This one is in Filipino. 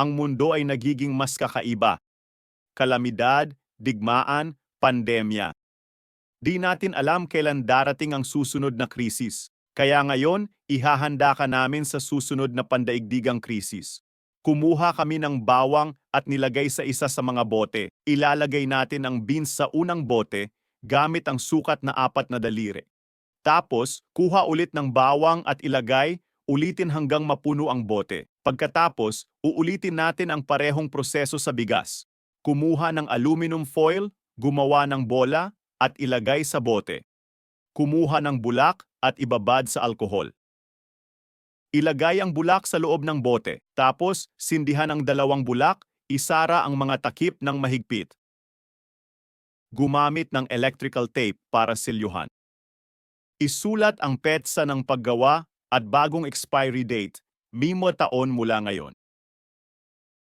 ang mundo ay nagiging mas kakaiba. Kalamidad, digmaan, pandemya. Di natin alam kailan darating ang susunod na krisis. Kaya ngayon, ihahanda ka namin sa susunod na pandaigdigang krisis. Kumuha kami ng bawang at nilagay sa isa sa mga bote. Ilalagay natin ang beans sa unang bote gamit ang sukat na 4 na daliri. Tapos, kuha ulit ng bawang at ilagay, ulitin hanggang mapuno ang bote. Pagkatapos, uulitin natin ang parehong proseso sa bigas. Kumuha ng aluminum foil, gumawa ng bola, at ilagay sa bote. Kumuha ng bulak at ibabad sa alkohol. Ilagay ang bulak sa loob ng bote, tapos sindihan ang 2 bulak, isara ang mga takip ng mahigpit. Gumamit ng electrical tape para silyuhan. Isulat ang petsa ng paggawa at bagong expiry date, 5 taon mula ngayon.